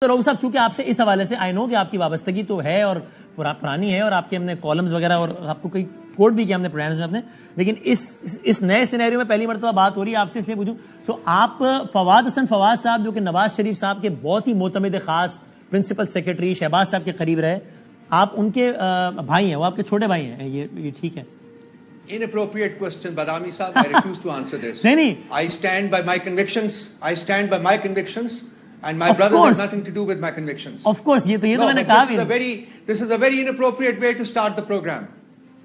رؤوف صاحب چونکہ آپ سے اس حوالے سے آئی نو کہ آپ کی وابستگی تو ہے اور پرانی ہے اور آپ کے ہم نے کالمز وغیرہ اور آپ کو کئی کوٹ بھی کیا ہم نے پروگرامز میں اپنے, لیکن اس نئے سینیریو میں پہلی مرتبہ بات ہو رہی ہے آپ سے اس لیے پوچھوں. سو آپ فواد حسن فواد صاحب جو کہ نواز شریف صاحب کے بہت ہی معتمد خاص پرنسپل سیکرٹری شہباز صاحب کے قریب رہے, آپ ان کے بھائی ہیں, وہ آپ کے چھوٹے بھائی ہیں, یہ ٹھیک ہے؟ Inappropriate question, Badami Sahab. I refuse to answer this. نہیں, I stand by my convictions. I stand by my convictions, and my Of brothers course. have nothing to do with my convictions. Of course, یہ تو میں نے but کہا this is a very inappropriate way to start the program.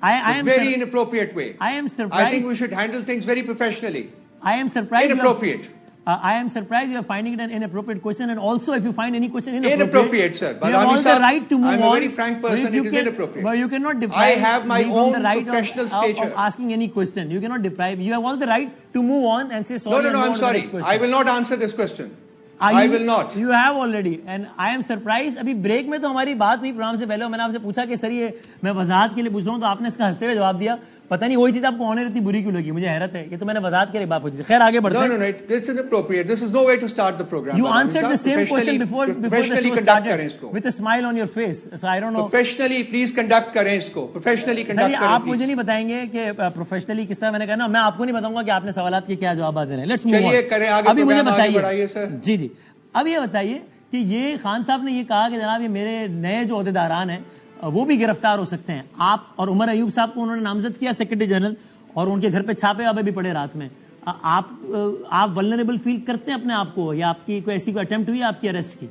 I am very inappropriate way. I am surprised. I think we should handle things very professionally. I am surprised. Inappropriate. I am surprised you are finding it an inappropriate question, and also if you find any question Inappropriate, sir. you have all the right to move on. I'm a very frank person. It is inappropriate. But you cannot deprive. I have my me own from the right professional stature. of asking any question. You cannot deprive. You have all the right to move on and say sorry. No, I'm sorry. I will not answer this question. I will not. You have already, and I am surprised. ابھی break میں تو ہماری بات ہوئی programme سے پہلے, میں نے آپ سے پوچھا کہ سر یہ میں وضاحت کے لیے پوچھ رہا ہوں, تو آپ نے اس کا ہنستے ہوئے جواب دیا. پتہ نہیں وہی چیز آپ کو ہونے اتنی بری کیوں لگی, مجھے حیرت ہے. یہ تو میں نے وضاحت کے لیے بات پوچھی. خیر آگے بڑھتے ہیں. No, it's inappropriate. This is no way to start the program. You answered the same question before the show started with a smile on your face. So I don't know. Professionally, please conduct کریں اس کو. Professionally conduct کریں. آپ مجھے نہیں بتائیں گے کہ professionally کس طرح میں نے کہنا, میں آپ کو نہیں بتاؤں گا کہ آپ نے سوالات کے کیا جوابات دینے ہیں. Let's move on. ابھی مجھے بتائیے. جی اب یہ بتائیے کہ یہ خان صاحب نے یہ کہا کہ جناب یہ میرے نئے جو عہدیداران ہیں وہ بھی گرفتار ہو سکتے ہیں. آپ اور عمر ایوب صاحب کو انہوں نے نامزد کیا سیکرٹری جنرل, اور ان کے گھر پہ چھاپے ابھی بھی پڑے رات میں. آپ ولنریبل فیل کرتے ہیں اپنے آپ کو, یا آپ کی کوئی ایسی کوئی اٹیمپٹ ہوئی آپ کی اریسٹ کی؟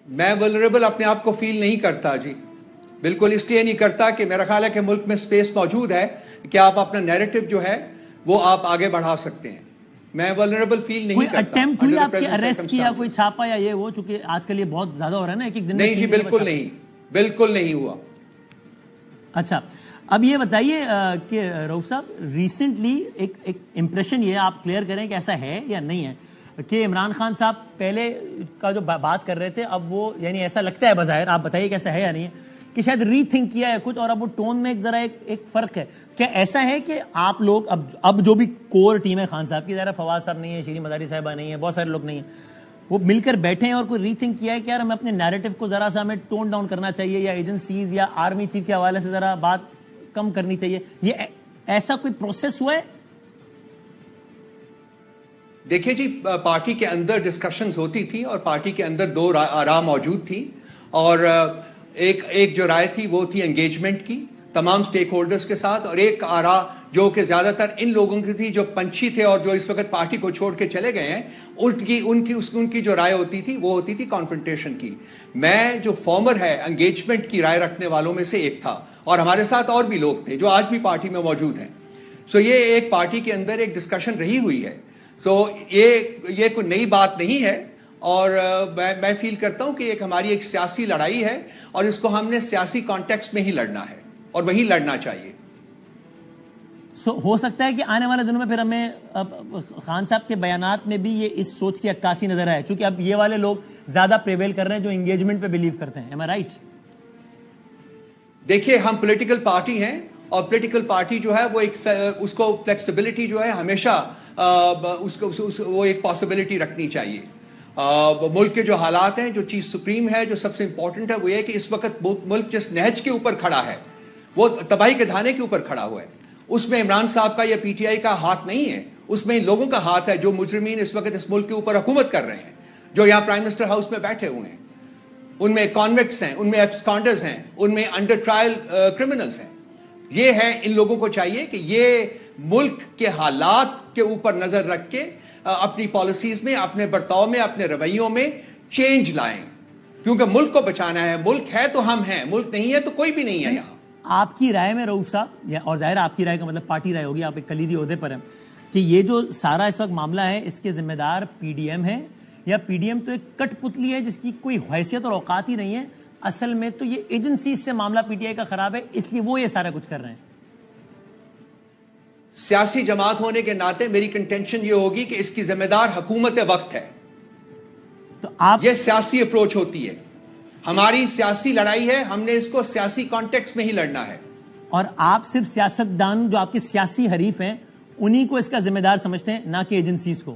میں ولنریبل اپنے آپ کو فیل نہیں کرتا جی, بالکل اس لیے نہیں کرتا کہ میرا خیال ہے کہ ملک میں سپیس موجود ہے کہ آپ اپنا نیریٹو جو ہے وہ آپ آگے بڑھا سکتے ہیں. میں ولنریبل فیل نہیں کرتا. کوئی اٹیمپٹ ہوئی آپ کے اریسٹ کی یا کوئی چھاپا یا یہ وہ, چونکہ آج کل یہ بہت زیادہ ہو رہا ہے نا, ایک دن میں؟ نہیں جی, بالکل نہیں ہوا. اچھا, اب یہ بتائیے کہ رؤوف صاحب ریسنٹلی ایک امپریشن یہ آپ کلیئر کریں کہ ایسا ہے یا نہیں ہے کہ عمران خان صاحب پہلے کا جو بات کر رہے تھے اب وہ, یعنی ایسا لگتا ہے بظاہر, آپ بتائیے کہ ایسا ہے یا نہیں ہے, کہ شاید ری تھنک کیا ہے کچھ, اور اب وہ ٹون میں ذرا ایک فرق ہے. کیا ایسا ہے کہ آپ لوگ اب جو بھی کور ٹیم ہے خان صاحب کی, ذرا فواد صاحب نہیں ہے, شیریں مزاری صاحبہ نہیں ہے, بہت سارے لوگ نہیں ہیں, وہ مل کر بیٹھے ہیں اور کوئی ری تھنک کیا ہے کہ یار ہمیں اپنے نیریٹو کو ذرا سا ہمیں ٹون ڈاؤن کرنا چاہیے, یا ایجنسیز یا آرمی چیف کے حوالے سے ذرا بات کم کرنی چاہیے, یہ ایسا کوئی پروسیس ہوا ہے؟ دیکھیں جی, پارٹی کے اندر ڈسکشنز ہوتی تھی اور پارٹی کے اندر دو آراء موجود تھی, اور ایک جو رائے تھی وہ تھی انگیجمنٹ کی تمام سٹیک ہولڈرز کے ساتھ, اور ایک آراء جو کہ زیادہ تر ان لوگوں کی تھی جو پنچھی تھے اور جو اس وقت پارٹی کو چھوڑ کے چلے گئے ہیں, ان کی جو رائے ہوتی تھی وہ ہوتی تھی کانفرنٹیشن کی. میں جو فارمر ہے انگیجمنٹ کی رائے رکھنے والوں میں سے ایک تھا, اور ہمارے ساتھ اور بھی لوگ تھے جو آج بھی پارٹی میں موجود ہیں. سو یہ ایک پارٹی کے اندر ایک ڈسکشن رہی ہوئی ہے. سو یہ کوئی نئی بات نہیں ہے, اور میں فیل کرتا ہوں کہ ہماری ایک سیاسی لڑائی ہے, اور اس کو ہم نے سیاسی کانٹیکسٹ میں ہی لڑنا ہے اور وہی لڑنا چاہیے. ہو سکتا ہے کہ آنے والے دنوں میں پھر ہمیں خان صاحب کے بیانات میں بھی یہ اس سوچ کی عکاسی نظر آئے, چونکہ اب یہ والے لوگ زیادہ پریویل کر رہے ہیں جو انگیجمنٹ پہ بلیو کرتے ہیں. Am I right? دیکھیے, ہم پولیٹیکل پارٹی ہیں, اور پولیٹیکل پارٹی جو ہے وہ اس کو فلیکسیبلٹی جو ہے ہمیشہ وہ ایک پاسبلٹی رکھنی چاہیے. ملک کے جو حالات ہیں, جو چیز سپریم ہے, جو سب سے امپورٹنٹ ہے, وہ یہ کہ اس وقت ملک جس نہج کے اوپر کھڑا ہے وہ تباہی کے دھانے کے اوپر کھڑا ہوا ہے. اس میں عمران صاحب کا یا پی ٹی آئی کا ہاتھ نہیں ہے, اس میں ان لوگوں کا ہاتھ ہے جو مجرمین اس وقت اس ملک کے اوپر حکومت کر رہے ہیں, جو یہاں پرائم منسٹر ہاؤس میں بیٹھے ہوئے ہیں. ان میں کانوکٹس ہیں, ان میں ایبسکانڈرز ہیں, ان میں انڈر ٹرائل کرمنلز ہیں. یہ ہے ان لوگوں کو چاہیے کہ یہ ملک کے حالات کے اوپر نظر رکھ کے اپنی پالیسیز میں, اپنے برتاؤ میں, اپنے رویوں میں چینج لائیں, کیونکہ ملک کو بچانا ہے. ملک ہے تو ہم ہیں, ملک نہیں ہے تو کوئی بھی نہیں ہے یہاں. آپ کی رائے میں رؤوف صاحب, اور ظاہر آپ کی رائے کا مطلب پارٹی رائے ہوگی, آپ ایک کلیدی عہدے پر ہیں, کہ یہ جو سارا اس وقت معاملہ ہے اس کے ذمہ دار پی ڈی ایم ہے, یا پی ڈی ایم تو ایک کٹ پتلی ہے جس کی کوئی حیثیت اور اوقات ہی نہیں ہے, اصل میں تو یہ ایجنسیز سے معاملہ پی ٹی آئی کا خراب ہے, اس لیے وہ یہ سارا کچھ کر رہے ہیں؟ سیاسی جماعت ہونے کے ناطے میری کنٹینشن یہ ہوگی کہ اس کی ذمہ دار حکومت وقت ہے. تو آپ, یہ سیاسی اپروچ ہوتی ہے. ہماری سیاسی لڑائی ہے, ہم نے اس کو سیاسی کانٹیکس میں ہی لڑنا ہے. اور آپ صرف سیاستدان جو آپ کے سیاسی حریف ہیں انہی کو اس کا ذمہ دار سمجھتے ہیں, نہ کہ ایجنسیز کو؟